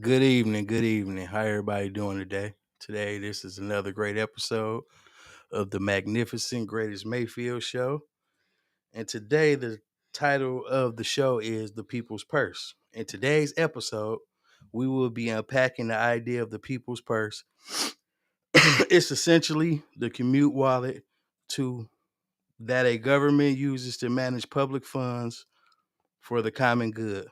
Good evening. Good evening. How everybody doing today? Today, this is another great episode of the magnificent Greatest Mayfield show. And today, the title of the show is The People's Purse. In today's episode, we will be unpacking the idea of the people's purse. It's essentially the commute wallet to that a government uses to manage public funds for the common good.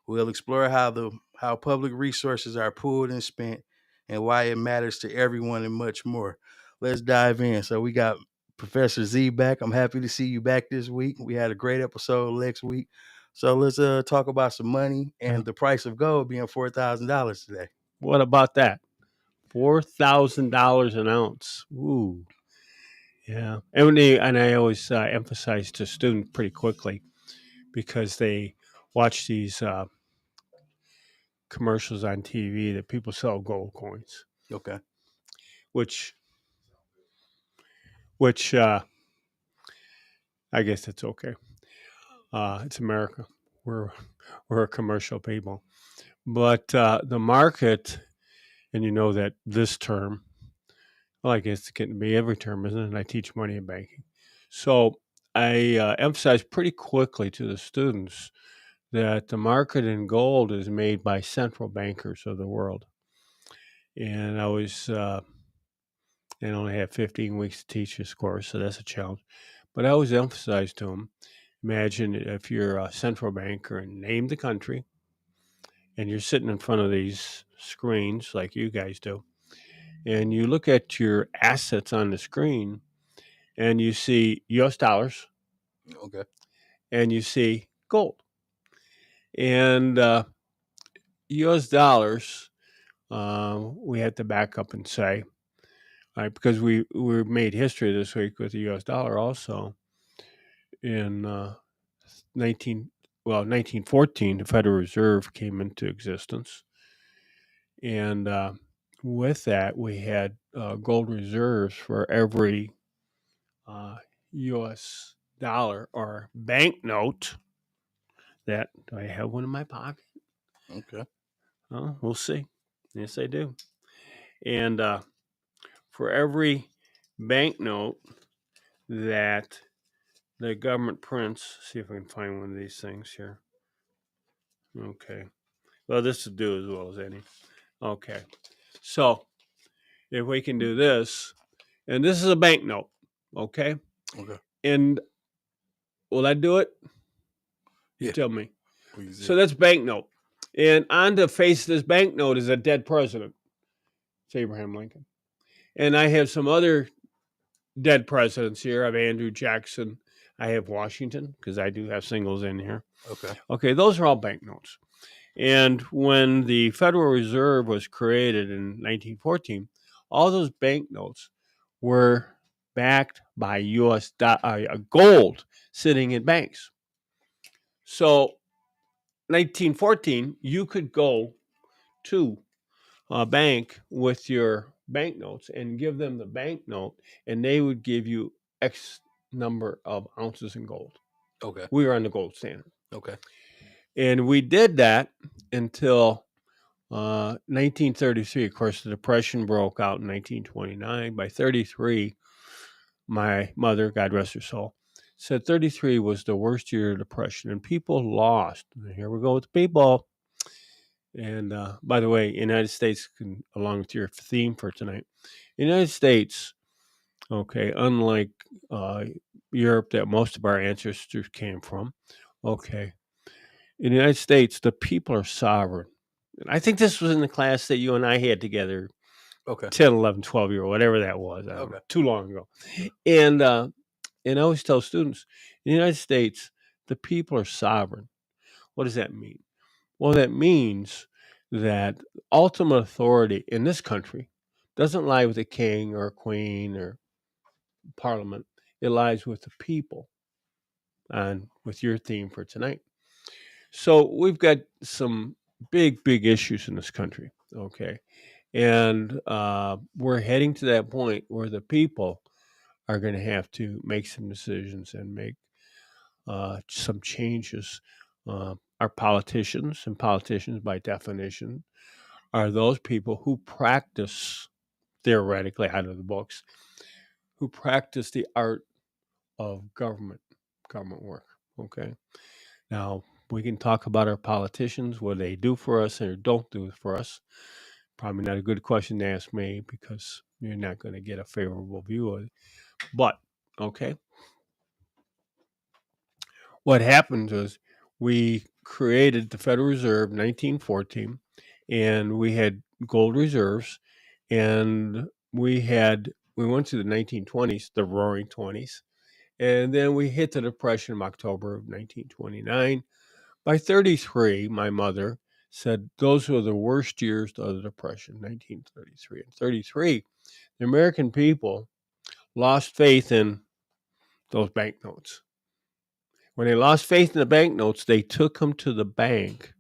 We'll explore how public resources are pooled and spent and why it matters to everyone and much more. Let's dive in. So we got Professor Z back. I'm happy to see you back this week. We had a great episode next week. So let's talk about some money Uh, and the price of gold being $4,000 today. What about that? $4,000 an ounce. Ooh, yeah. And I always emphasize to students pretty quickly because they watch these commercials on TV that people sell gold coins, Okay. which which I guess that's okay. It's America. We're we're a commercial people, but the market, and you know that this term. Well, I guess it can be every term, isn't it? I teach money and banking. So I emphasize pretty quickly to the students that the market in gold is made by central bankers of the world. And and only have 15 weeks to teach this course, so that's a challenge. But I always emphasize to them, imagine if you're a central banker and name the country, and you're sitting in front of these screens like you guys do, and you look at your assets on the screen, and you see US dollars Okay. and you see gold. And US dollars, we had to back up and say, right, because we made history this week with the US dollar also. In 19, 1914, the Federal Reserve came into existence. And with that, we had gold reserves for every US dollar or banknote that do I have one in my pocket? Okay. Oh, we'll see. Yes, I do. And for every banknote that the government prints, see if I can find one of these things here. Okay. Well, this will do as well as any. Okay. So if we can do this, and this is a banknote, okay? Okay. And will I do it? You Yeah. tell me. Please. So that's banknote. And on the face of this banknote is a dead president. It's Abraham Lincoln. And I have some other dead presidents here. I have Andrew Jackson. I have Washington because I do have singles in here. Okay. Okay, those are all banknotes. And when the Federal Reserve was created in 1914, all those banknotes were backed by U.S. Gold sitting in banks. So 1914, you could go to a bank with your banknotes and give them the banknote, and they would give you X number of ounces in gold. Okay. We were on the gold standard. Okay. And we did that until 1933. Of course, the Depression broke out in 1929. By 33, my mother, God rest her soul, said 33 was the worst year of the Depression, and people lost. Here we go with the people. And by the way, United States, along with your theme for tonight, United States, okay, unlike Europe that most of our ancestors came from, okay, in the United States, the people are sovereign. And I think this was in the class that you and I had together Okay. 10, 11, 12 year, whatever that was. I don't know, Okay. too long ago. And, uh, and I always tell students, in the United States, the people are sovereign. What does that mean? Well, that means that ultimate authority in this country doesn't lie with a king or a queen or parliament. It lies with the people, and with your theme for tonight. So we've got some big issues in this country, okay? And we're heading to that point where the people are going to have to make some decisions and make some changes. are politicians, and politicians, by definition, are those people who practice, theoretically out of the books, who practice the art of government work. Okay. Now, we can talk about our politicians, what they do for us or don't do for us. Probably not a good question to ask me because you're not going to get a favorable view of it. But, okay, what happened was we created the Federal Reserve in 1914, and we had gold reserves, and we went to the 1920s, the Roaring 20s, and then we hit the Depression in October of 1929. By 33, my mother said those were the worst years of the Depression, 1933. And 33, the American people lost faith in those banknotes. When they lost faith in the banknotes, they took them to the bank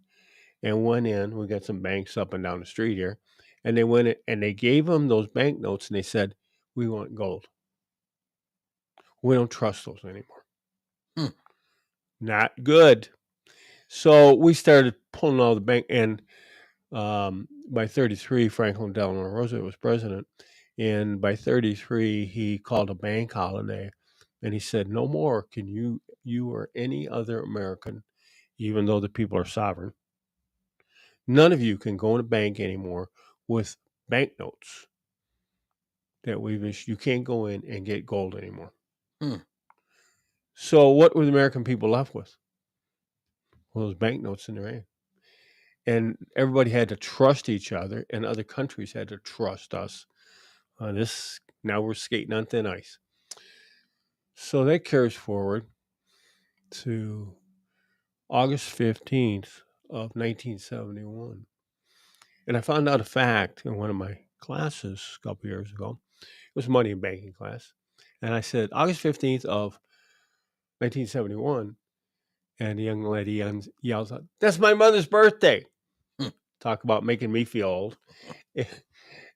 and went in. We got some banks up and down the street here. And they went in and they gave them those banknotes and they said, "We want gold. We don't trust those anymore." Hmm. Not good. So we started pulling all the bank. And by 33, Franklin Delano Roosevelt was president. And by 33, he called a bank holiday and he said, "No more can you or any other American, even though the people are sovereign, none of you can go in a bank anymore with banknotes that we've issued. You can't go in and get gold anymore." Hmm. So what were the American people left with? Well, those banknotes in their hand. And everybody had to trust each other, and other countries had to trust us. This now we're skating on thin ice. So that carries forward to August 15th of 1971. And I found out a fact in one of my classes a couple years ago. It was a money and banking class. And I said, August 15th of 1971. And the young lady yells out, "That's my mother's birthday." Hmm. Talk about making me feel old.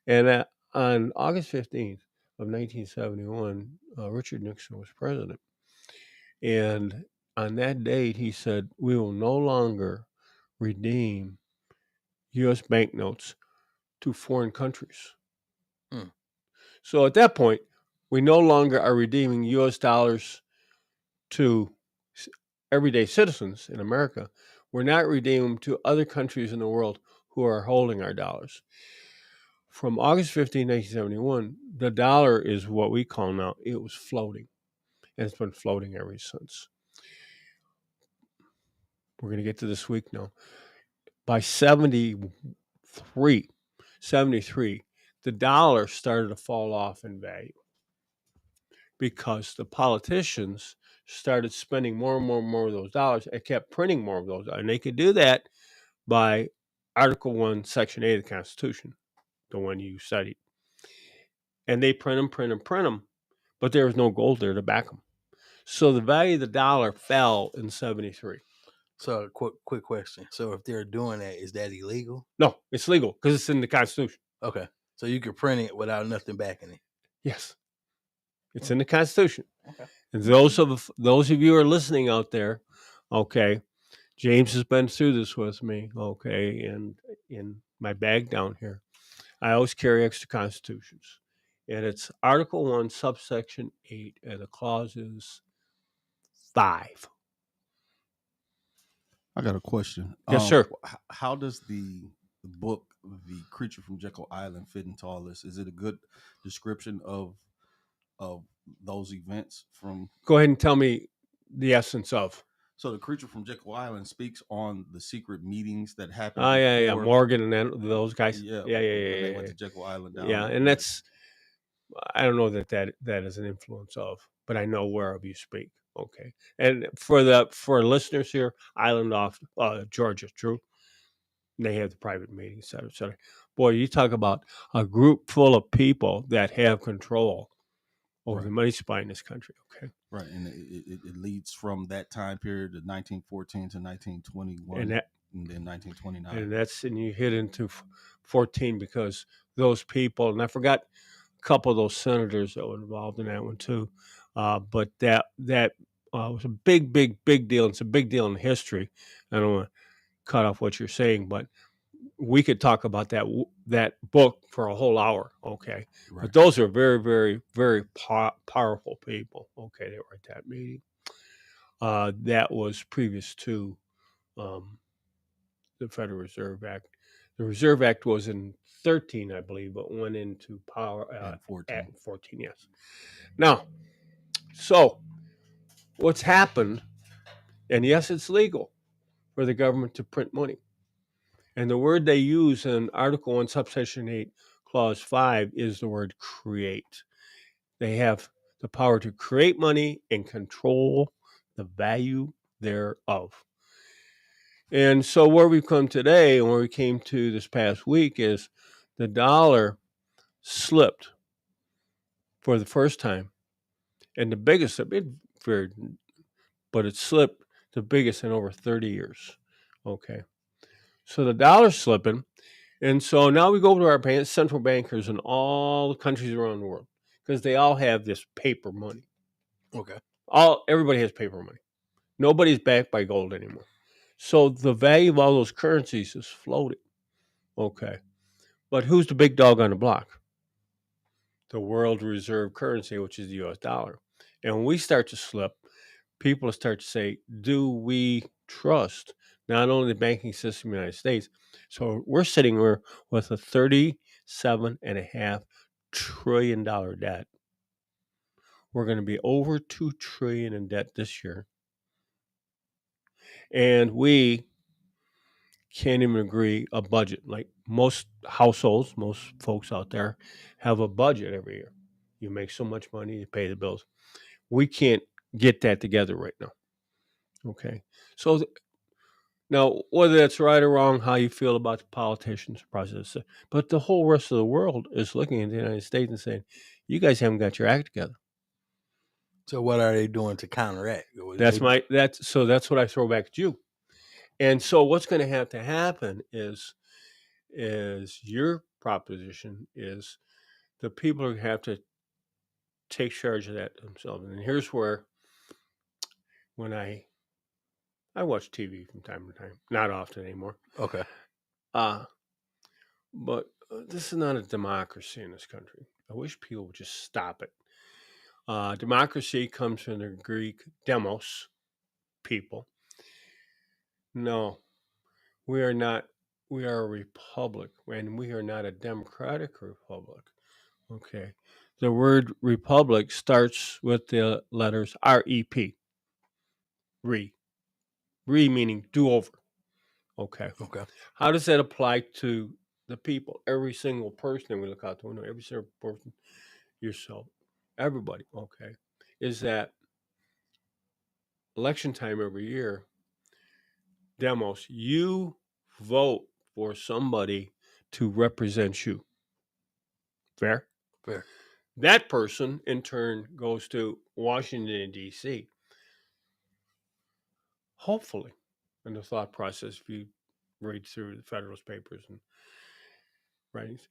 And on August 15th of 1971, Richard Nixon was president. And on that date, he said, "We will no longer redeem U.S. banknotes to foreign countries." Hmm. So at that point, we no longer are redeeming U.S. dollars to everyday citizens in America. We're not redeeming them to other countries in the world who are holding our dollars. From August 15, 1971, the dollar is what we call now, it was floating. And it's been floating ever since. We're going to get to this week now. By 73, the dollar started to fall off in value because the politicians started spending more and more and more of those dollars and kept printing more of those. And they could do that by Article 1, Section 8 of the Constitution, the one you studied. And they print them, print them, print them, but there was no gold there to back them. So the value of the dollar fell in 73. So, quick question. So, if they're doing that, is that illegal? No, it's legal because it's in the Constitution. Okay. So you could print it without nothing backing it. Yes, it's Hmm. in the Constitution. Okay. And those of you who are listening out there, okay, James has been through this with me, okay, and in my bag down here, I always carry extra constitutions. And it's Article 1, subsection 8, and the clause is 5. I got a question. Yes, sir. How does the book, The Creature from Jekyll Island, fit into all this? Is it a good description of those events from? Go ahead and tell me the essence of. So, The Creature from Jekyll Island speaks on the secret meetings that happened Oh, yeah, before. Morgan and those guys. Yeah, Yeah, when they went to Jekyll Island down. Yeah, and that's, I don't know that is an influence of, but I know whereof you speak. Okay, and for listeners here, island off Georgia, true. They have the private meetings, et cetera, et cetera. Boy, you talk about a group full of people that have control over Right. the money supply in this country. Okay, Right, and it leads from that time period of 1914 to 1921, and then 1929. and you hit into 14 because those people, and I forgot a couple of those senators that were involved in that one too. But that it was a big, big, big deal. It's a big deal in history. I don't want to cut off what you're saying, but we could talk about that book for a whole hour. Okay, Right. but those are very, very, very powerful people. Okay, they were at that meeting. That was previous to um, the Federal Reserve Act. The Reserve Act was in 13, I believe, but went into power And at 14. 14. Yes. Now, so what's happened? And yes, it's legal for the government to print money. And the word they use in Article 1, Subsection 8, Clause 5 is the word create. They have the power to create money and control the value thereof. And so, where we've come today and where we came to this past week is the dollar slipped for the first time. And the biggest, but it slipped the biggest in over 30 years. Okay. So the dollar's slipping. And so now we go to our central bankers in all the countries around the world because they all have this paper money. Okay. Everybody has paper money. Nobody's backed by gold anymore. So the value of all those currencies is floating. Okay. But who's the big dog on the block? The world reserve currency, which is the US dollar. And when we start to slip, people start to say, do we trust not only the banking system in the United States? So we're sitting here with a $37.5 trillion debt. We're going to be over $2 trillion in debt this year. And we can't even agree a budget. Like most households, most folks out there have a budget every year. You make so much money, you pay the bills. We can't get that together right now. Okay. So now, whether that's right or wrong, how you feel about the politicians process, but the whole rest of the world is looking at the United States and saying, "You guys haven't got your act together." So what are they doing to counteract? That's what I throw back at you. And so, what's going to have to happen is your proposition is the people are going to have to take charge of that themselves. And here's where, when I watch TV from time to time, not often anymore, Okay. uh, but this is not a democracy in this country. I wish people would just stop it. Democracy comes from the Greek demos, people. No, we are not. We are a republic, and we are not a democratic republic. Okay. The word republic starts with the letters REP. Re. Re meaning do over. Okay. Okay. How does that apply to the people? Every single person, we look out the window, every single person, yourself, everybody, okay, is that election time every year, demos, you vote for somebody to represent you. Fair? Fair. That person, in turn, goes to Washington, D.C. Hopefully, in the thought process, if you read through the Federalist Papers and writings,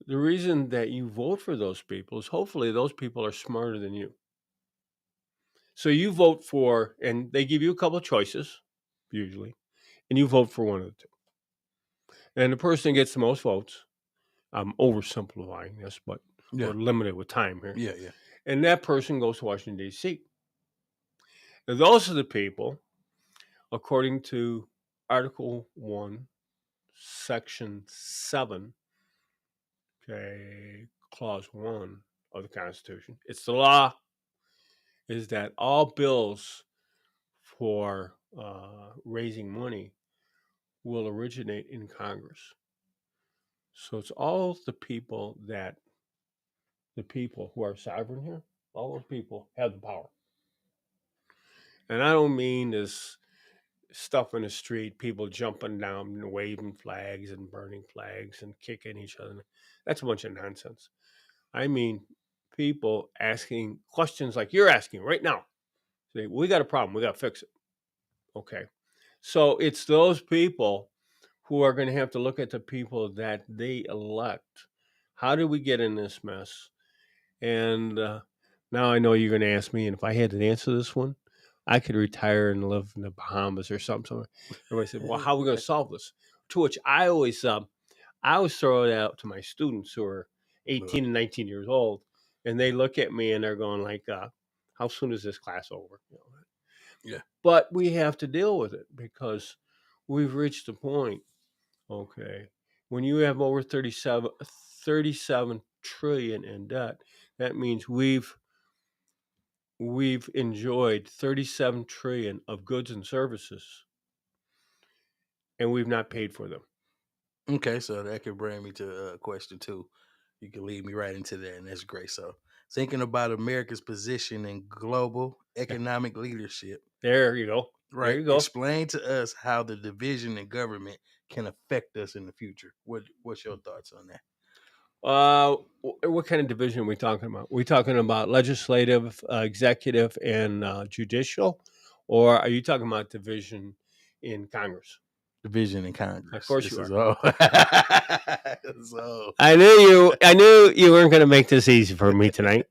the reason that you vote for those people is hopefully those people are smarter than you. So you vote for, and they give you a couple of choices, usually, and you vote for one of the two. And the person that gets the most votes, I'm oversimplifying this, but Yeah. we're limited with time here. Yeah. Yeah. And that person goes to Washington, D.C. Now, those are the people, according to Article 1, Section 7, okay, Clause 1 of the Constitution. It's the law, is that all bills for raising money will originate in Congress. So it's all the people who are sovereign here, all those people have the power. And I don't mean this stuff in the street, people jumping down and waving flags and burning flags and kicking each other. That's a bunch of nonsense. I mean people asking questions like you're asking right now. Say, we got a problem, we got to fix it. Okay. So it's those people who are going to have to look at the people that they elect. How did we get in this mess? And now I know you're going to ask me, and if I had to answer this one, I could retire and live in the Bahamas or something. Everybody said, "Well, how are we going to solve this?" To which I always throw it out to my students who are 18 and 19 years old, and they look at me and they're going like, "How soon is this class over?" Yeah. But we have to deal with it because we've reached a point. Okay, when you have over 37 trillion in debt, that means we've enjoyed 37 trillion of goods and services, and we've not paid for them. Okay, so that could bring me to question two. You can lead me right into that, and that's great. So, thinking about America's position in global economic leadership, There you go. There right? you go. Explain to us how the division in government can affect us in the future. What's your thoughts on that? What kind of division are we talking about? We talking about legislative, executive, and judicial, or are you talking about division in Congress? Division in Of Congress. course This you is are. all. So, I knew you. I knew you weren't going to make this easy for me tonight.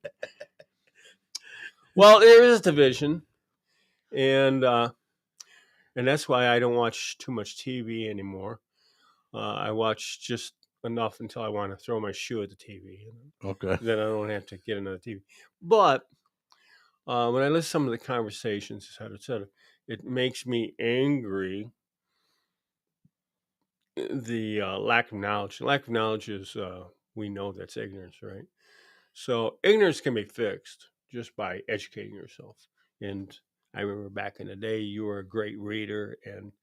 Well, there is division, and that's why I don't watch too much TV anymore. I watch just enough until I want to throw my shoe at the TV, and okay. then I don't have to get another TV. But when I listen to some of the conversations, et cetera, it makes me angry. The lack of knowledge. Lack of knowledge is, we know that's ignorance, right? So ignorance can be fixed just by educating yourself. And I remember back in the day, you were a great reader and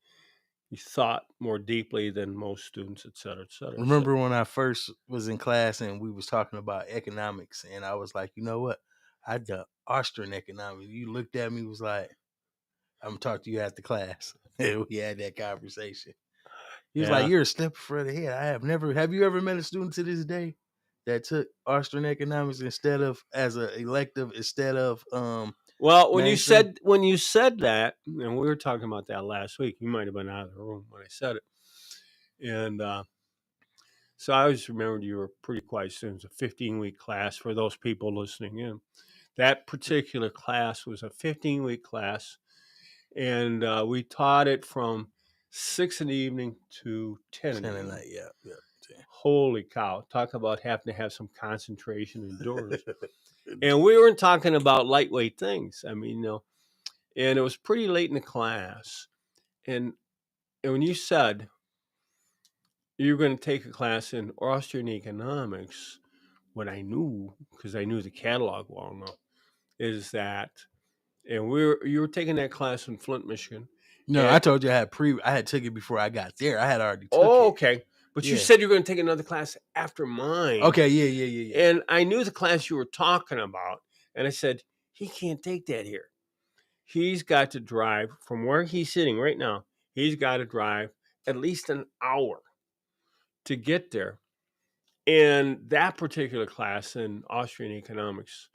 you thought more deeply than most students, et cetera, et cetera. Remember when I first was in class and we was talking about economics, and I was like, you know what? I done Austrian economics. You looked at me, was like, I'm gonna talk to you after class. And we had that conversation. He was like, Yeah. "You're a step further ahead. I have never. Have you ever met a student to this day that took Austrian economics instead of as an elective instead of Well, mainstream?" when you said that, and we were talking about that last week, you might have been out of the room when I said it, and so I always remembered you were a pretty quiet student. It was a 15-week class for those people listening in. That particular class was a 15-week class, and we taught it from 6 in the evening to 10 in the 10 at evening. night, yeah. Holy cow! Talk about having to have some concentration and endurance. And we weren't talking about lightweight things. I mean, and it was pretty late in the class. And when you said you were going to take a class in Austrian economics, what I knew, because I knew the catalog well enough, is that, and you were taking that class in Flint, Michigan. No, I And, told you I had took it before I got there. I had already took oh, it. okay. But you Yeah. said you were going to take another class after mine. Okay. Yeah. And I knew the class you were talking about. And I said, he can't take that here. He's got to drive from where he's sitting right now. He's got to drive at least an hour to get there. And that particular class in Austrian economics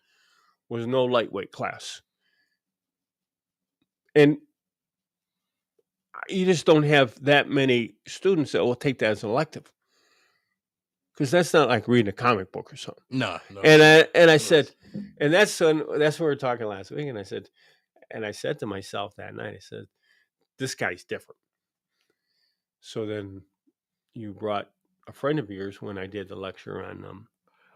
was no lightweight class. And you just don't have that many students that will take that as an elective. Because that's not like reading a comic book or something. No. And I said, and that's what we were talking last week. And I said to myself that night, I said, this guy's different. So then you brought a friend of yours when I did the lecture on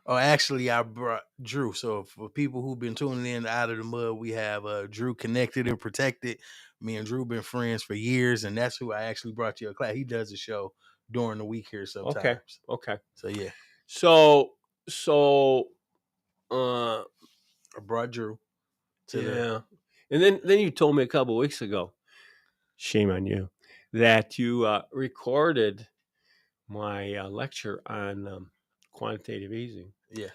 Oh, actually, I brought Drew. So for people who've been tuning in out of the mud, we have Drew Connected and Protected. Me and Drew been friends for years, and that's who I actually brought to your class. He does a show during the week here sometimes. Okay. So yeah, So I brought Drew to the. yeah. And then you told me a couple of weeks ago, shame on you, that you recorded my lecture on quantitative easing. Yeah.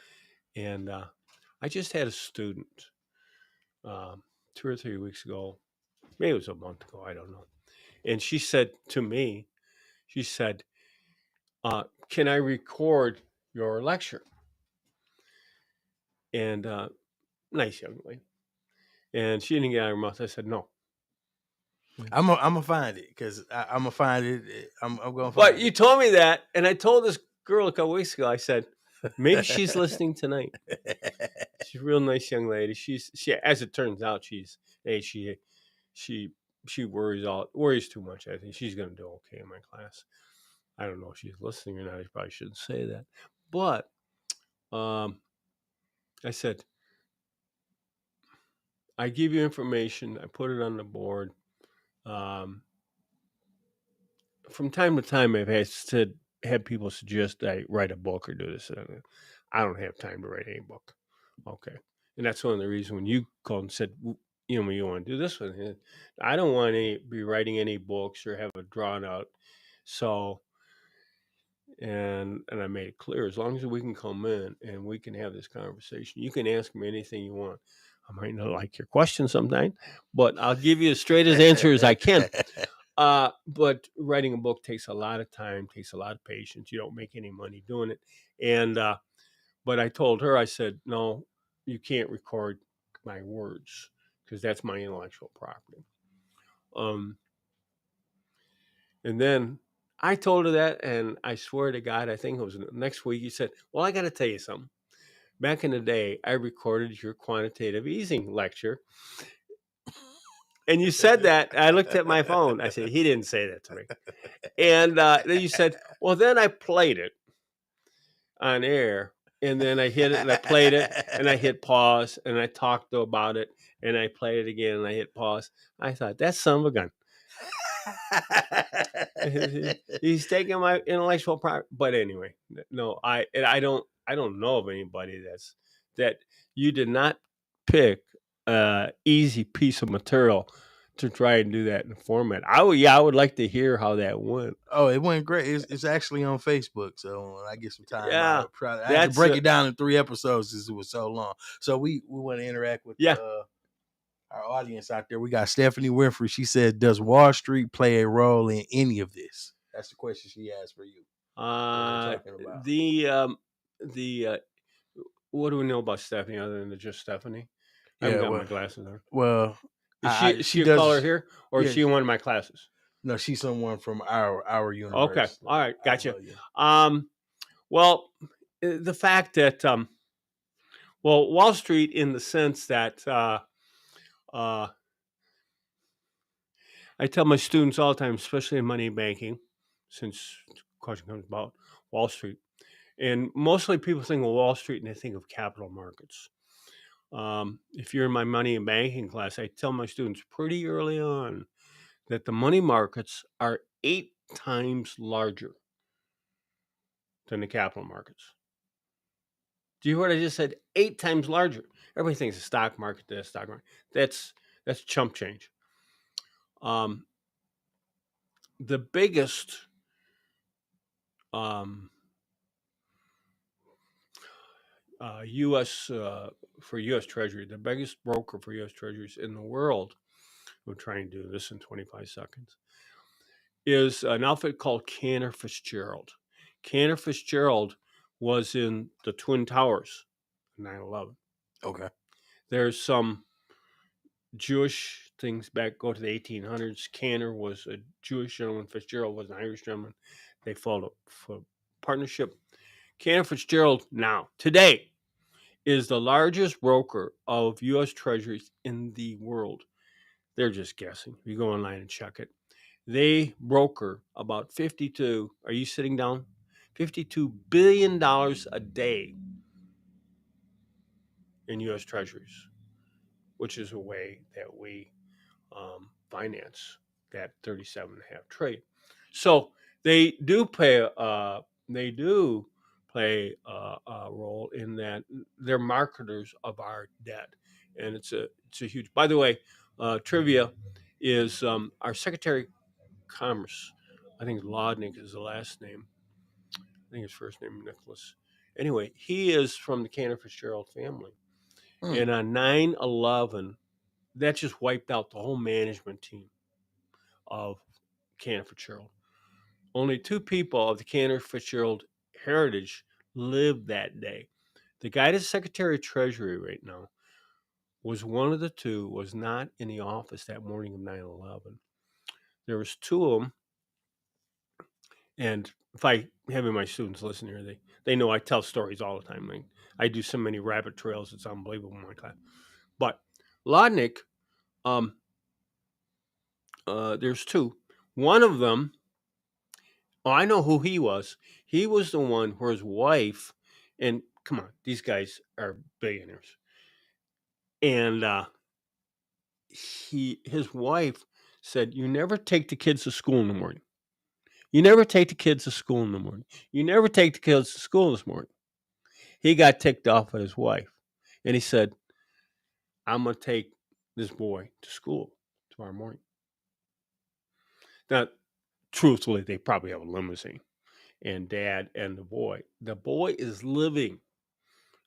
And I just had a student 2 or 3 weeks ago, maybe it was a month ago, I don't know. And she said to me, she said, can I record your lecture? And nice young lady. And she didn't get out of her mouth. I said, no. I'm gonna find it because I'm gonna find it. I'm gonna find But it. you told me that, and I told this girl a couple weeks ago. I said, maybe she's listening tonight. She's a real nice young lady. She, as it turns out, she she worries too much. I think she's going to do okay in my class. I don't know if she's listening or not. I probably shouldn't say that, but um, I said, I give you information. I put it on the board. Um, from time to time, I've had people suggest I write a book or do this. I don't have time to write any book. Okay, and that's one of the reasons when you called and said, you know, you want to do this one. I don't want to be writing any books or have it drawn out. So, and I made it clear, as long as we can come in and we can have this conversation, you can ask me anything you want. I might not like your question sometimes, but I'll give you as straight as answer as I can. But writing a book takes a lot of time, takes a lot of patience. You don't make any money doing it. And but I told her, I said, no, you can't record my words because that's my intellectual property. And then I told her that, and I swear to God, I think it was next week. He said, "Well, I got to tell you something. Back in the day, I recorded your quantitative easing lecture." And you said that. I looked at my phone. I said, he didn't say that to me. And then you said, well, then I played it on air. And then I hit it and I played it and I hit pause and I talked about it and I played it again and I hit pause. I thought, that son of a gun. He's taking my intellectual property. But anyway, no, I don't know of anybody that you did not pick easy piece of material to try and do that in format. I would like to hear how that went. Oh, it went great. It's actually on Facebook. So when I get some time, Yeah, I had to that's break it down in 3 episodes since it was so long. So we want to interact with yeah. our audience out there. We got Stephanie Winfrey. She said, "Does Wall Street play a role in any of this?" That's the question she asked for you. What we're talking about. The what do we know about Stephanie other than just Stephanie? I haven't Yeah, got my glasses on. well, Is she she a caller does. here or is Yeah, she in one of my classes? no, she's someone from our Okay, universe. all right, gotcha. Yeah. Well, the fact that Wall Street, in the sense that uh, I tell my students all the time, especially in money banking, since the question comes about Wall Street, and mostly people think of Wall Street and they think of capital markets. If you're in my money and banking class, I tell my students pretty early on that the money markets are 8 times larger than the capital markets. Do you hear what I just said? 8 times larger. Everybody thinks the stock market, the stock market. That's chump change. The biggest U.S. For U.S. Treasury, the biggest broker for U.S. Treasuries in the world, we'll try and do this in 25 seconds, is an outfit called Cantor Fitzgerald. Cantor Fitzgerald was in the Twin Towers, 9/11. Okay. There's some Jewish things go to the 1800s. Cantor was a Jewish gentleman. Fitzgerald was an Irish gentleman. They followed for partnership. Cantor Fitzgerald now, today, is the largest broker of U.S. Treasuries in the world. They're just guessing. You go online and check it. They broker about 52, are you sitting down? $52 billion a day in U.S. Treasuries, which is a way that we finance that 37.5 trade. So they do play a role in that they're marketers of our debt, and it's a huge. By the way, trivia is our Secretary of Commerce. I think Lodnick is the last name. I think his first name is Nicholas. Anyway, he is from the Cantor Fitzgerald family, and on 9/11, that just wiped out the whole management team of Cantor Fitzgerald. Only 2 people of the Cantor Fitzgerald heritage lived that day. The guy that's Secretary of Treasury right now was one of the 2, was not in the office that morning of 9/11. There was 2 of them, and if I having my students listen here, they know I tell stories all the time. I do so many rabbit trails, it's unbelievable in my class. But Lodnick, There's two. One of them, oh, I know who he was. He was the one where his wife, and come on, these guys are billionaires, and his wife said, "You never take the kids to school in the morning. You never take the kids to school in the morning. You never take the kids to school this morning." He got ticked off at his wife, and he said, "I'm gonna take this boy to school tomorrow morning." Now, truthfully, they probably have a limousine, and dad and the boy. The boy is living.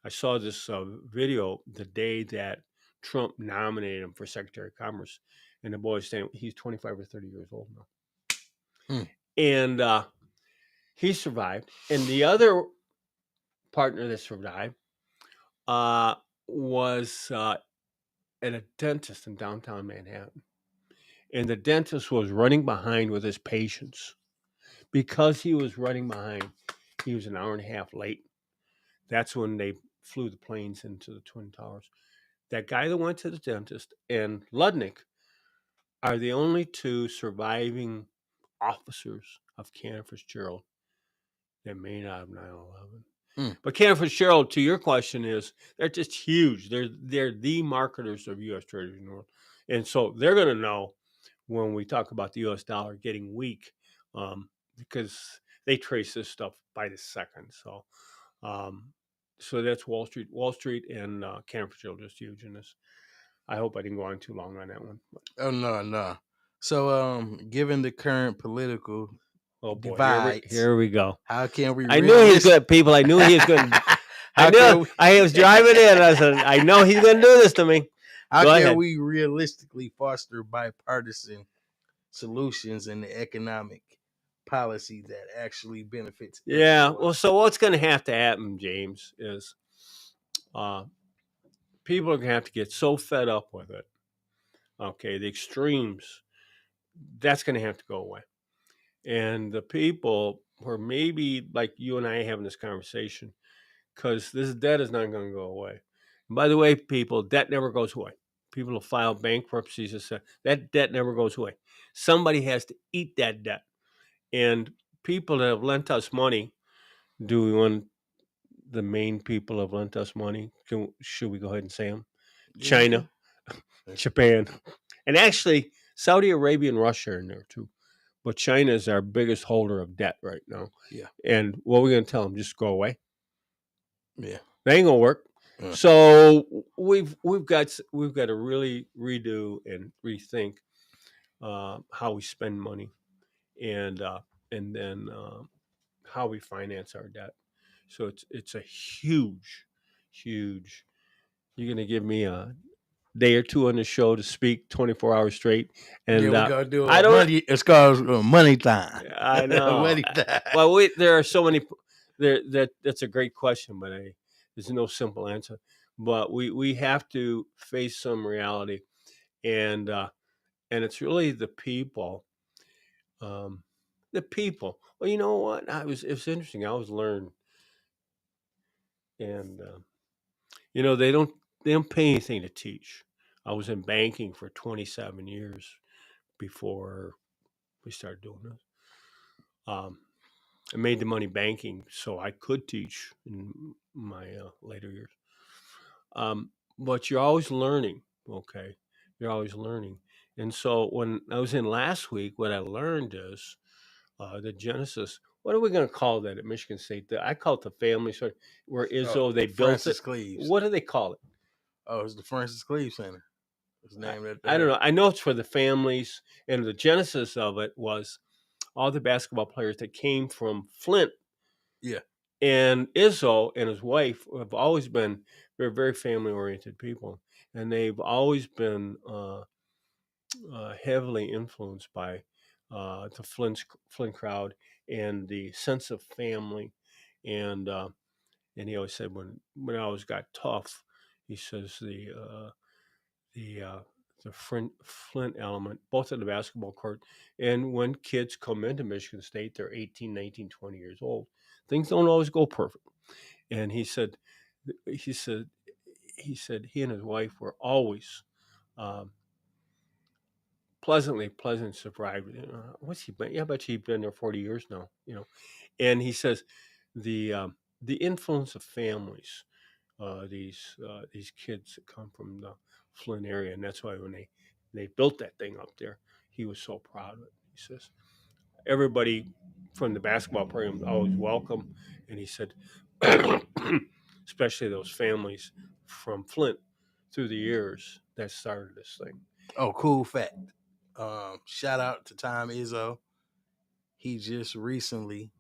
I saw this video the day that Trump nominated him for Secretary of Commerce, and the boy is saying he's 25 or 30 years old now. Hmm. And he survived. And the other partner that survived was at a dentist in downtown Manhattan. And the dentist was running behind with his patients. Because he was running behind, he was an hour and a half late. That's when they flew the planes into the Twin Towers. That guy that went to the dentist and Ludnick are the only two surviving officers of Cantor Fitzgerald that made out of 9/11. Hmm. But Cantor Fitzgerald, to your question, is they're just huge. They're the marketers of U.S. Treasury North, and so they're going to know when we talk about the U.S. dollar getting weak, because they trace this stuff by the second. Um, so that's Wall Street. Wall Street and Cantor Fitzgerald just huge in this. I hope I didn't go on too long on that one. Oh no, no. So, given the current political Oh boy, divides, here we go. how can we I knew he was good, people. I knew he was good. I how knew can we I was driving in. I said, I know he's going to do this to me. how Go can ahead. we realistically foster bipartisan solutions in the economic policy that actually benefits Yeah. everyone? Well, so what's going to happen, James, is uh, people are going to have to get so fed up with it. Okay, the extremes, that's going to have to go away. And the people who are maybe like you and I having this conversation, because this debt is not going to go away. And by the way, people, debt never goes away. People will file bankruptcies and say that debt never goes away. Somebody has to eat that debt. And people that have lent us money, do we want the main people have lent us money? Should we go ahead and say them? Yeah, yeah. China, Japan, and actually Saudi Arabia and Russia are in there too. But China is our biggest holder of debt right now. Yeah. And what are we going to tell them? Just go away? Yeah. They ain't gonna work. So we've got to really redo and rethink how we spend money and then how we finance our debt. So it's a huge. You're gonna give me a day or two on the show to speak 24 hours straight, Yeah, and we're gonna do I a don't. money. It's called money time. I know. Money time. Well, there are so many. That's a great question, but there's no simple answer. But we have to face some reality, and it's really the people. Um, the people. Well, you know what? It was interesting. I was learned, and they don't pay anything to teach. I was in banking for 27 years before we started doing this. Um, I made the money banking so I could teach in my later years. But you're always learning, okay? You're always learning. And so when I was in last week, what I learned is the genesis. What are we going to call that at Michigan State? I call it the family center, where Oh, Izzo, they built it. Francis Cleves. What do they call it? Oh, it's the Francis Cleves Center. It's named after I don't her. know. I know it's for the families, and the genesis of it was all the basketball players that came from Flint. Yeah. And Izzo and his wife have always been very family oriented people, and they've always been heavily influenced by the Flint crowd and the sense of family. And he always said when I always got tough, he says the uh, the Flint element, both in the basketball court and when kids come into Michigan State, they're 18, 19, 20 years old. Things don't always go perfect. And he said, he and his wife were always um, pleasant surprise. What's he been? Yeah, I bet he's been there 40 years now. And he says the the influence of families, these kids that come from the Flint area, and that's why when they built that thing up there, he was so proud of it. He says everybody from the basketball program is always welcome, and he said, especially those families from Flint through the years that started this thing. Oh, cool fact. Shout out to Tom Izzo. He just recently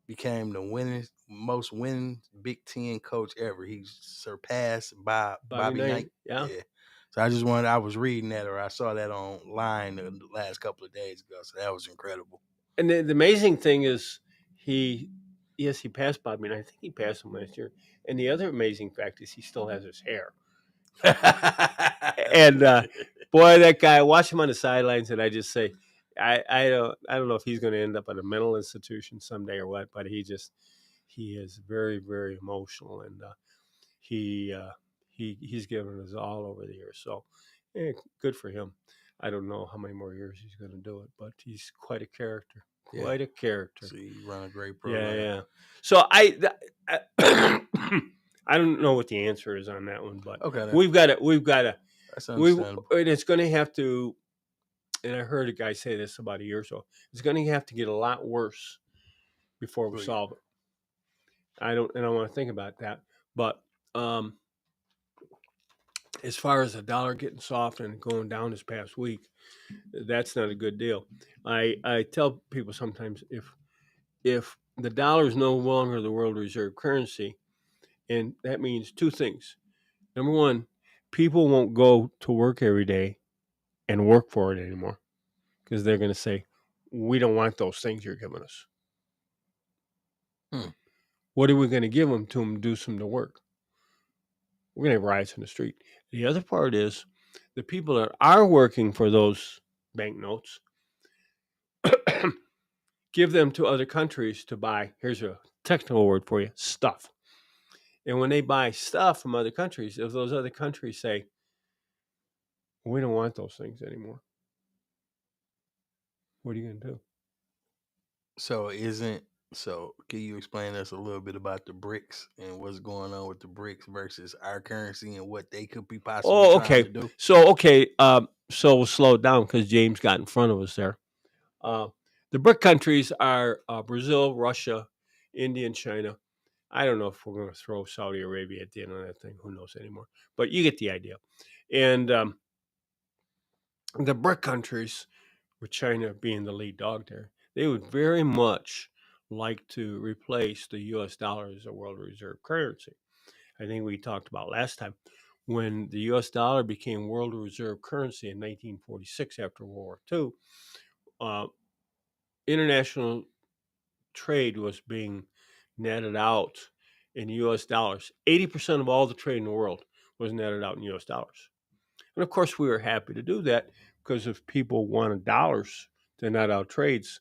became the most winning Big Ten coach ever. He surpassed Bobby Bobby Knight, Knight. yeah. Yeah. So I was reading that, or I saw that online the last couple of days ago. So that was incredible. And the amazing thing is, he, yes, he passed Bobby, and I think he passed him last year. And the other amazing fact is, he still has his hair. And boy, that guy, I watch him on the sidelines, and I just say, I don't know if he's going to end up at a mental institution someday or what, but he is very, very emotional, and he's given us all over the years. So, good for him. I don't know how many more years he's going to do it, but he's quite a character. Yeah. Quite a character. So you run a great Yeah, program. yeah. So I I don't know what the answer is on that one, but Okay, we've got to that's we understandable. and it's going to have to. And I heard a guy say this about a year or so. It's going to have to get a lot worse before we Please. solve it. I don't want to think about that, but um, as far as the dollar getting soft and going down this past week, that's not a good deal. I tell people sometimes, if the dollar is no longer the world reserve currency, and that means two things. Number one, people won't go to work every day and work for it anymore because they're going to say, we don't want those things you're giving us. Hmm. What are we going to give them to do some of the work? We're going to have riots in the street. The other part is the people that are working for those banknotes, give them to other countries to buy, here's a technical word for you, stuff. And when they buy stuff from other countries, if those other countries say, we don't want those things anymore, what are you going to do? So can you explain us a little bit about the BRICS and what's going on with the BRICS versus our currency and what they could be possibly Oh, trying okay. to do? So we'll slow it down because James got in front of us there. Uh, the BRIC countries are Brazil, Russia, India, and China. I don't know if we're going to throw Saudi Arabia at the end of that thing. Who knows anymore? But you get the idea. And the BRIC countries, with China being the lead dog there, they would very much like to replace the U.S. dollar as a world reserve currency. I think we talked about last time when the U.S. dollar became world reserve currency in 1946 after World War II. Uh, international trade was being netted out in U.S. dollars. 80% of all the trade in the world was netted out in U.S. dollars. And of course, we were happy to do that because if people wanted dollars to net out trades,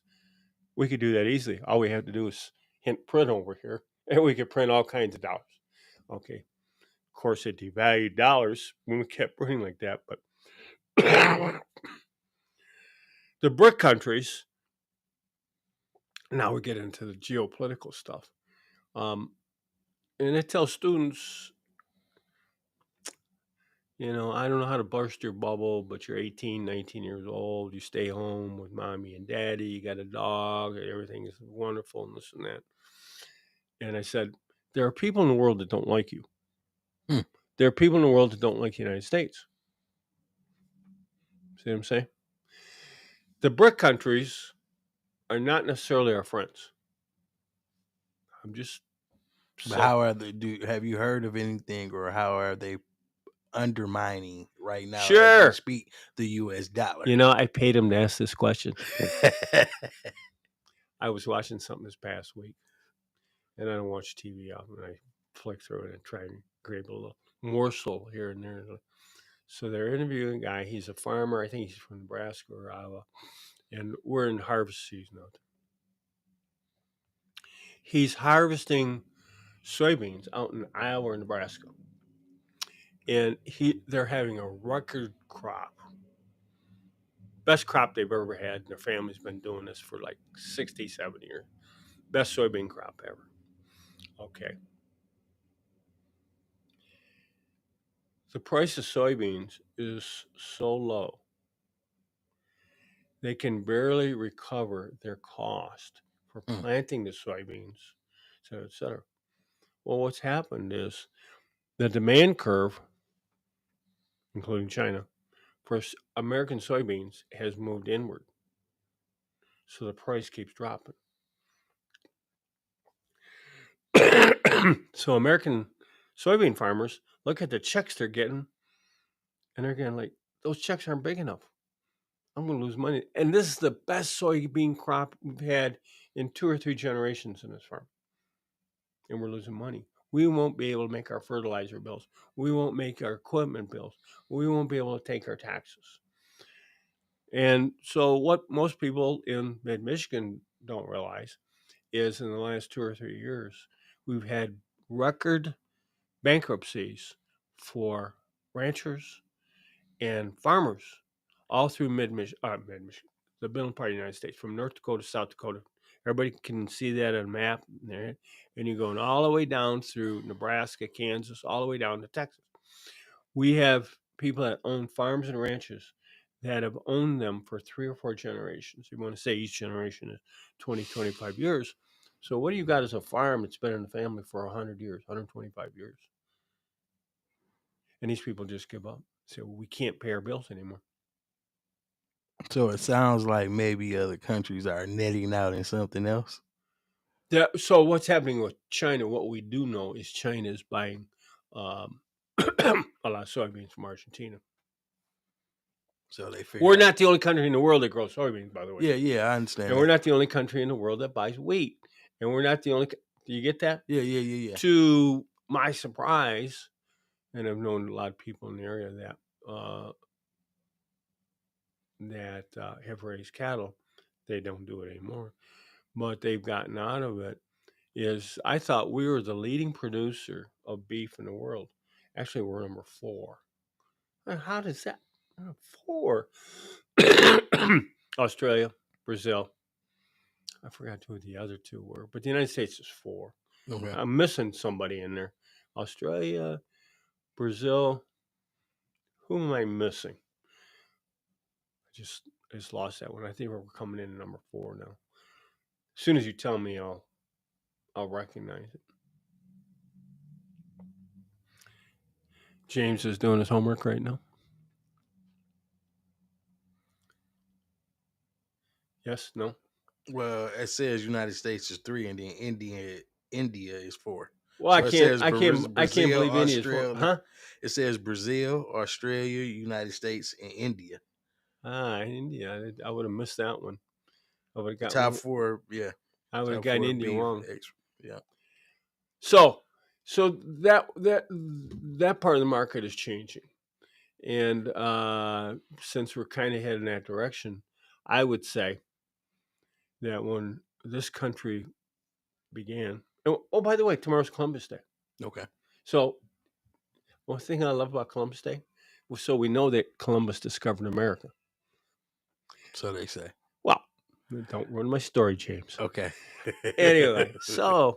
we could do that easily. All we have to do is hint print over here, and we could print all kinds of dollars. Okay. Of course, it devalued dollars when we kept printing like that. But the BRIC countries, now we get into the geopolitical stuff. Um, and I tell students, I don't know how to burst your bubble, but you're 18, 19 years old. You stay home with mommy and daddy. You got a dog. Everything is wonderful and this and that. And I said, there are people in the world that don't like you. Hmm. There are people in the world that don't like the United States. See what I'm saying? The BRIC countries are not necessarily our friends. I'm just But saying. how are they? Have you heard of anything, or how are they undermining right now as we Sure. speak the U.S. dollar? I paid him to ask this question. I was watching something this past week, and I don't watch TV often. I flick through it and try and grab a little morsel here and there. So they're interviewing a guy. He's a farmer. I think he's from Nebraska or Iowa. And we're in harvest season out there. He's harvesting soybeans out in Iowa or Nebraska. And they're having a record crop. Best crop they've ever had. And their family's been doing this for like 60, 70 years. Best soybean crop ever. Okay. The price of soybeans is so low, they can barely recover their cost for Mm. planting the soybeans, et cetera, et cetera. Well, what's happened is the demand curve, including China, for American soybeans has moved inward. So the price keeps dropping. So American soybean farmers look at the checks they're getting and they're getting like, those checks aren't big enough. I'm going to lose money. And this is the best soybean crop we've had in 2 or 3 generations in this farm. And we're losing money. We won't be able to make our fertilizer bills. We won't make our equipment bills. We won't be able to take our taxes. And so what most people in mid-Michigan don't realize is in the last 2 or 3 years, we've had record bankruptcies for ranchers and farmers all through mid-Michigan, the middle part of the United States, from North Dakota to South Dakota. Everybody can see that on a map there. And you're going all the way down through Nebraska, Kansas, all the way down to Texas. We have people that own farms and ranches that have owned them for 3 or 4 generations. You want to say each generation is 20, 25 years. So what do you got as a farm that's been in the family for 100 years, 125 years? And these people just give up. Say, well, we can't pay our bills anymore. So it sounds like maybe other countries are netting out in something else. So what's happening with China? What we do know is China is buying a lot of soybeans from Argentina. So they figure We're out. not the only country in the world that grows soybeans, by the way. Yeah, I understand. And we're not the only country in the world that buys wheat. And we're not the only. Do you get that? Yeah. To my surprise, and I've known a lot of people in the area that have raised cattle. They don't do it anymore, but they've gotten out of it. Is I thought we were the leading producer of beef in the world. Actually, we're number 4. How does that? 4. Australia, Brazil. I forgot who the other 2 were, but the United States is 4. Okay. I'm missing somebody in there. Australia, Brazil. Who am I missing? I just lost that one. I think we're coming in at number 4 now. As soon as you tell me, I'll recognize it. James is doing his homework right now. Yes? No? Well, it says United States is 3, and then India is 4. Well, So it says I can't Brazil, believe India is 4. Australia. Huh? It says Brazil, Australia, United States, and India. India. I would have missed that one. I would have got Top 4, yeah. I would have Top gotten 4 India beef. wrong. Yeah. So that part of the market is changing, and since we're kind of heading that direction, I would say that when this country began. Oh, by the way, tomorrow's Columbus Day. Okay. So one thing I love about Columbus Day, so we know that Columbus discovered America. So they say. Well, don't ruin my story, James. Okay. Anyway, so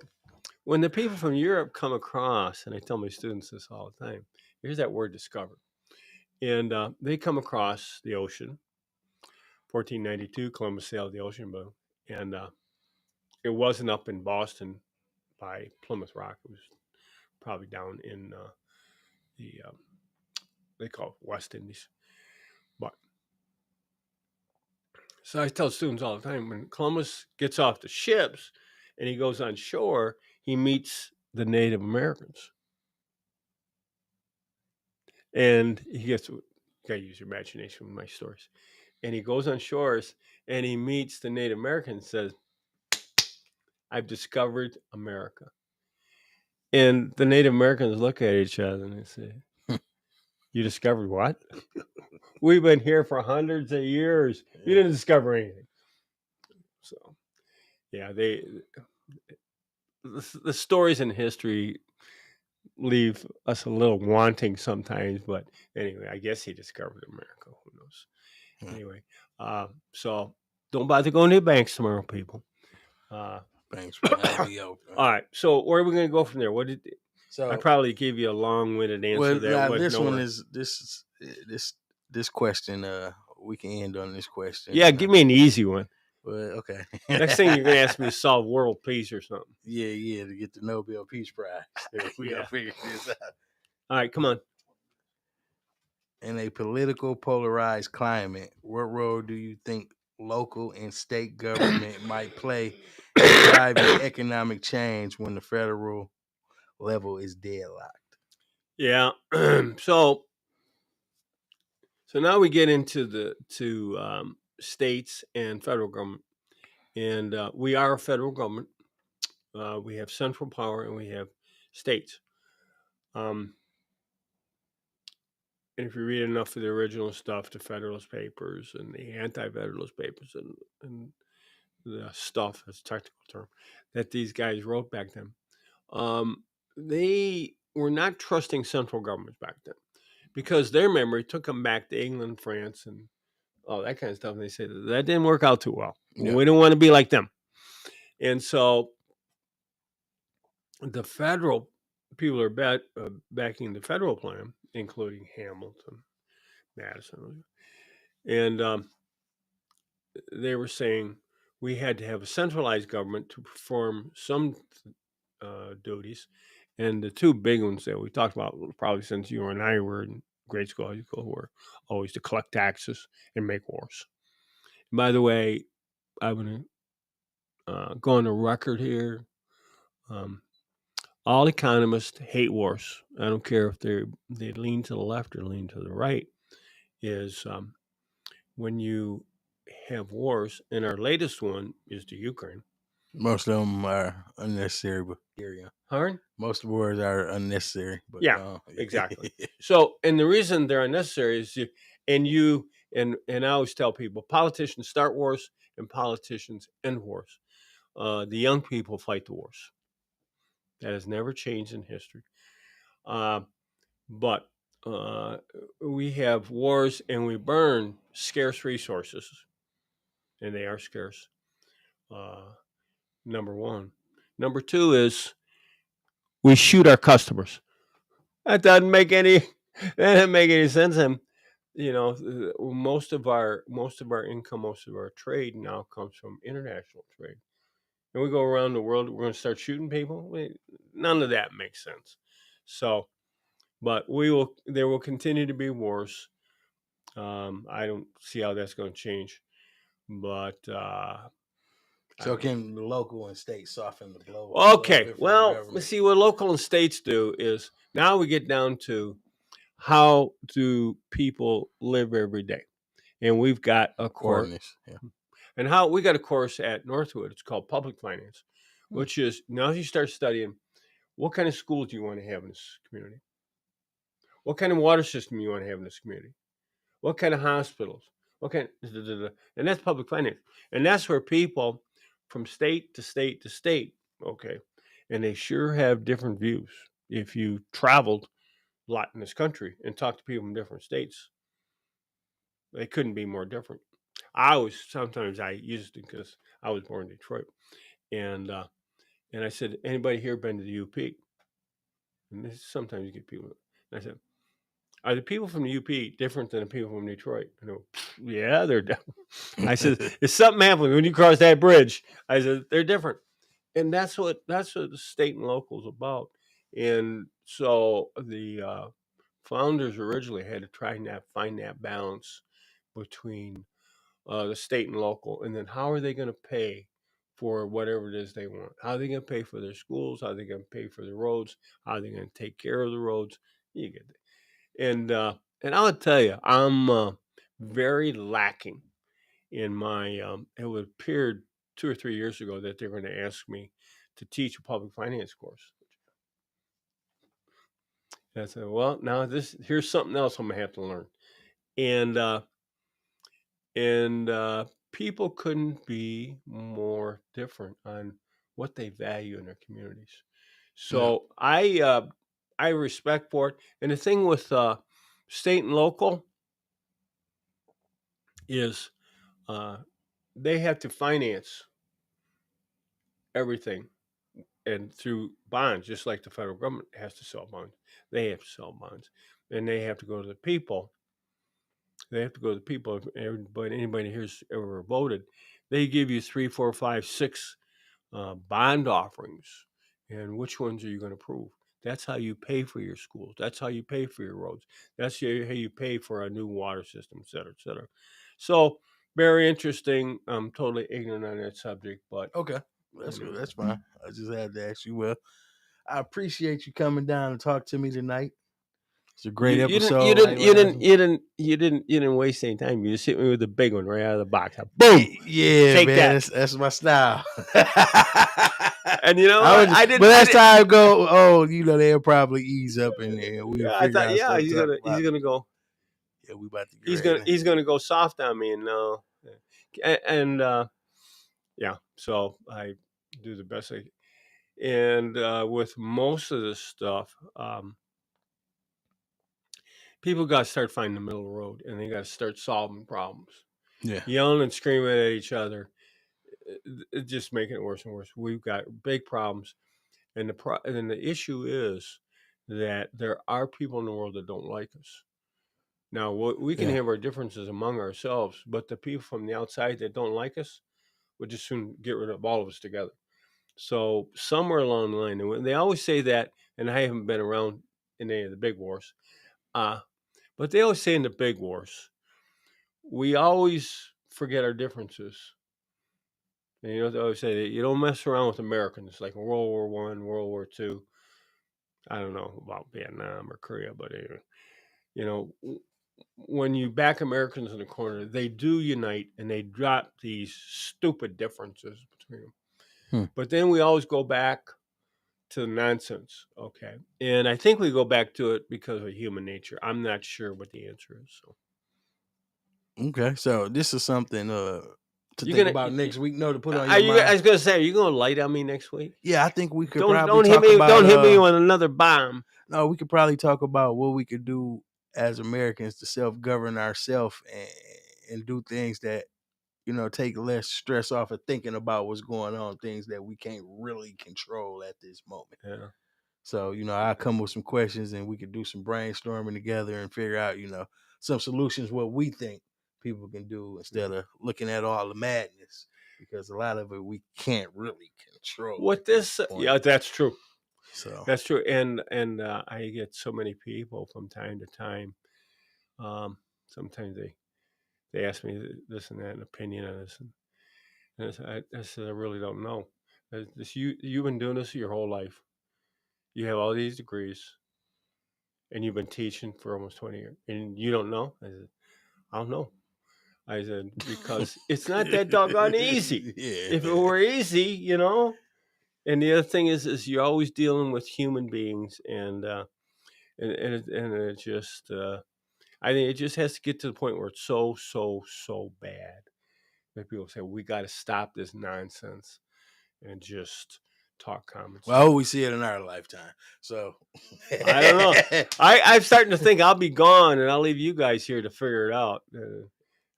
when the people from Europe come across, and I tell my students this all the time, here's that word discovered. And they come across the ocean. 1492, Columbus sailed the ocean blue. And it wasn't up in Boston by Plymouth Rock. It was probably down in they call it West Indies. But so I tell students all the time, when Columbus gets off the ships and he goes on shore, he meets the Native Americans. And he gets, you gotta use your imagination with my stories. And he goes on shores and he meets the Native Americans and says, I've discovered America. And the Native Americans look at each other and they say, you discovered what? We've been here for hundreds of years. You didn't discover anything. So, yeah, the stories in history leave us a little wanting sometimes. But anyway, I guess he discovered America. Who knows? Anyway, So don't bother going to the banks tomorrow, people. Banks will not be open. All right. So where are we going to go from there? I So, probably gave you a long-winded answer well, there. now Went this one nowhere. is this question. We can end on this question. Yeah, give me an easy one. Well, okay. Next thing you're going to ask me to solve world peace or something. Yeah, to get the Nobel Peace Prize. We gotta figure this out. All right, come on. In a political polarized climate, what role do you think local and state government might play in driving economic change when the federal level is deadlocked? Yeah. So now we get into the states and federal government, and we are a federal government. We have central power and we have states. And if you read enough of the original stuff, the Federalist Papers and the Anti-Federalist Papers and the stuff, that's a technical term, that these guys wrote back then, they were not trusting central governments back then because their memory took them back to England, France, and all that kind of stuff. And they said that didn't work out too well. Yeah. We don't want to be like them. And so the federal people are backing the federal plan, including Hamilton, Madison, and they were saying we had to have a centralized government to perform some duties, and the two big ones that we talked about probably since you and I were in grade school, high school, were always to collect taxes and make wars. And by the way, I'm going to go on the record here. All economists hate wars. I don't care if they lean to the left or lean to the right. Is when you have wars, and our latest one is the Ukraine. Most of them are unnecessary, but Hard? most of the wars are unnecessary. But Yeah, exactly. So, and the reason they're unnecessary is and I always tell people, politicians start wars and politicians end wars. The young people fight the wars. That has never changed in history. But we have wars and we burn scarce resources, and they are scarce. Number one. Number two is we shoot our customers. That doesn't make any sense. And most of our income, most of our trade now comes from international trade. And we go around the world, we're going to start shooting people. None of that makes sense. So, but there will continue to be wars. I don't see how that's going to change. But so can the local and state soften the blow? Okay, well, let's see what local and states do is now we get down to how do people live every day, and we've got a course, and how we got a course at Northwood. It's called public finance, which is now you start studying what kind of schools do you want to have in this community, what kind of water system you want to have in this community, what kind of hospitals, what kind, and that's public finance, and that's where people from state to state to state, okay, and they sure have different views. If you traveled a lot in this country and talked to people from different states, they couldn't be more different. Sometimes I used it because I was born in Detroit, and I said, anybody here been to the UP? And sometimes you get people. And I said, are the people from the UP different than the people from Detroit? And they go, yeah, they're different. I said, if something happens when you cross that bridge, I said, they're different. And that's what the state and local is about. And so the founders originally had to try and find that balance between the state and local. And then how are they going to pay for whatever it is they want? How are they going to pay for their schools? How are they going to pay for the roads? How are they going to take care of the roads? You get it. And I'll tell you, I'm very lacking in my. It appeared 2 or 3 years ago that they're going to ask me to teach a public finance course. And I said, well, now here's something else I'm gonna have to learn, and people couldn't be more different on what they value in their communities. So I respect for it. And the thing with state and local is they have to finance everything and through bonds, just like the federal government has to sell bonds. They have to sell bonds, and they have to go to the people. They have to go to the people. If anybody here's ever voted, they give you 3, 4, 5, 6 bond offerings, and which ones are you going to approve? That's how you pay for your schools. That's how you pay for your roads. That's how you pay for a new water system, et cetera, et cetera. So very interesting. I'm totally ignorant on that subject, but Okay, that's fine. I just had to ask you. Well, I appreciate you coming down and talk to me tonight. It's a great you didn't episode. I ain't gonna lie to you didn't waste any time. You just hit me with the big one right out of the box. Boom, Yeah, take man, that. that's my style. And you know I what? was, but as time go, they'll probably ease up in there. We'll Yeah, I figure thought, out yeah, stuff to talk about. he's gonna go. Yeah, we about to get ready. He's gonna go soft on me, and yeah. So I do the best I. And with most of this stuff, people got to start finding the middle of the road, and they got to start solving problems. Yeah, Yelling and screaming at each other, it's just making it worse and worse. We've got big problems, and the issue is that there are people in the world that don't like us. Now, we can yeah. have our differences among ourselves, but the people from the outside that don't like us would just soon get rid of all of us together. So somewhere along the line, and they always say that, and I haven't been around in any of the big wars, but they always say in the big wars, we always forget our differences. And you know, they always say that you don't mess around with Americans, like in World War One, World War Two. I don't know about Vietnam or Korea, but anyway, you know, when you back Americans in the corner, they do unite and they drop these stupid differences between them. Hmm. But then we always go back to the nonsense. Okay. And I think we go back to it because of human nature. I'm not sure what the answer is. So Okay, so this is something to you're think gonna about next week. No, to put on are your you I mind. was gonna say, are you gonna light on me next week? Yeah, I think we could probably Hit talk me about. with another bomb. No, we could probably talk about what we could do as Americans to self govern ourselves and do things that take less stress off of thinking about what's going on, things that we can't really control at this moment. Yeah. So, I'll come with some questions and we could do some brainstorming together and figure out, some solutions what we think people can do instead of looking at all the madness because a lot of it we can't really control at What this this point. yeah, that's true. So, That's true. And I get so many people from time to time. Sometimes they ask me this and that, an opinion on this, and I said I really don't know. You've been doing this your whole life. You have all these degrees, and you've been teaching for almost 20 years, and you don't know. I said I don't know. I said because it's not that doggone easy. yeah. If it were easy, you know. And the other thing is you're always dealing with human beings, and it just I think it just has to get to the point where it's so bad that people say we got to stop this nonsense and just talk common Well, I sense. hope we see it in our lifetime. So, I don't know. I'm starting to think I'll be gone and I'll leave you guys here to figure it out.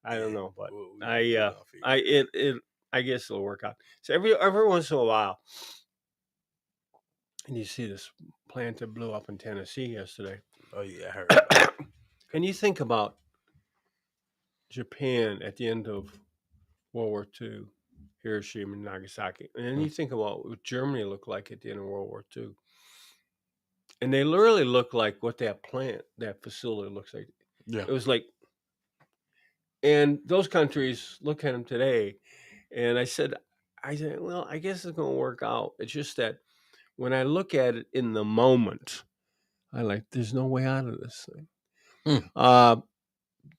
I don't know, but we gonna figure it out. I guess it'll work out. So every once in a while, and you see this plant that blew up in Tennessee yesterday, Oh yeah, I heard about it. and you think about Japan at the end of World War II, Hiroshima and Nagasaki, and then you think about what Germany looked like at the end of World War II, and they literally look like what that facility looks like. Yeah. It was like, and those countries look at them today, and I said, well, I guess it's going to work out. It's just that when I look at it in the moment, there's no way out of this thing. Hmm.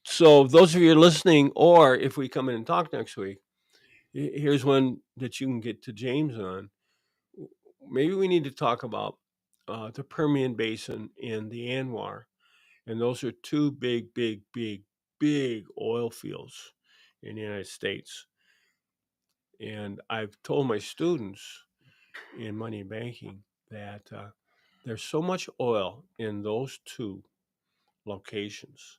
So those of you listening, or if we come in and talk next week, here's one that you can get to James on. Maybe we need to talk about the Permian Basin and the Anwar, and those are two big oil fields in the United States. And I've told my students in money banking that there's so much oil in those two locations.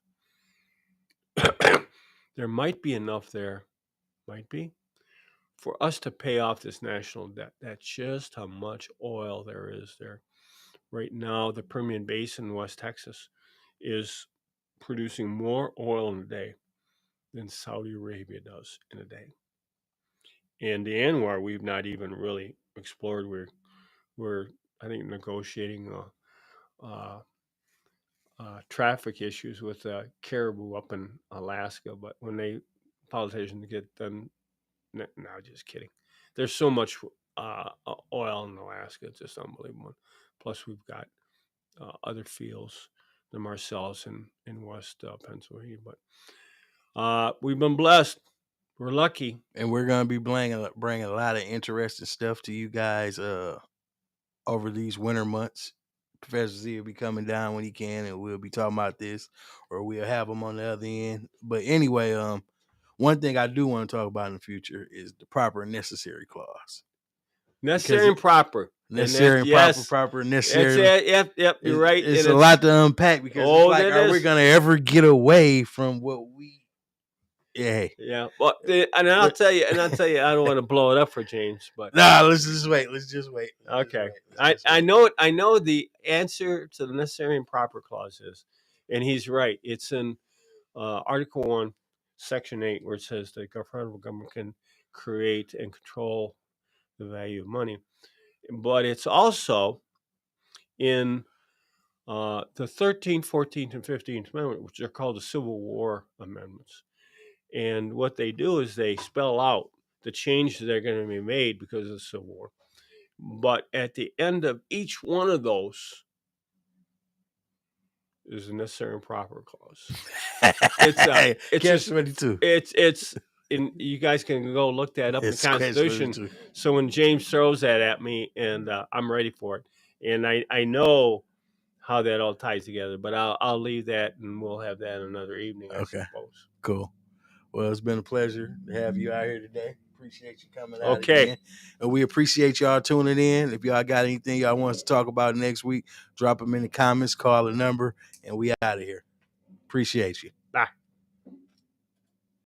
There might be enough there might be, for us to pay off this national debt. That's just how much oil there is there. Right now, the Permian Basin in West Texas is producing more oil in a day than Saudi Arabia does in a day. And the Anwar, we've not even really explored. We're I think negotiating traffic issues with caribou up in Alaska. But when politicians get done, no, just kidding. There's so much oil in Alaska; it's just unbelievable. Plus, we've got other fields, the Marcellus in West Pennsylvania. But we've been blessed. We're lucky. And we're going to be bringing a lot of interesting stuff to you guys over these winter months. Professor Z will be coming down when he can, and we'll be talking about this, or we'll have him on the other end. But anyway, one thing I do want to talk about in the future is the proper and necessary clause. Necessary and proper. Necessary and yes, proper, necessary. Yep, you're right. It's a lot to unpack because it's like, are we going to ever get away from what we? Yeah. Well, and I'll tell you, I don't want to blow it up for James, but let's just wait. Okay. I know the answer to the necessary and proper clause is, and he's right. It's in Article 1, Section 8, where it says the federal government can create and control the value of money. But it's also in the 13th, 14th, and 15th Amendment, which are called the Civil War Amendments. And what they do is they spell out the changes that are going to be made because of the Civil War. But at the end of each one of those is a necessary and proper clause. It's Catch 22. It's and you guys can go look that up in the Constitution. So when James throws that at me, and I'm ready for it, and I know how that all ties together, but I'll leave that, and we'll have that another evening. I suppose. Cool. Well, it's been a pleasure to have you out here today. Appreciate you coming out again. And we appreciate y'all tuning in. If y'all got anything y'all want us to talk about next week, drop them in the comments, call the number, and we out of here. Appreciate you. Bye.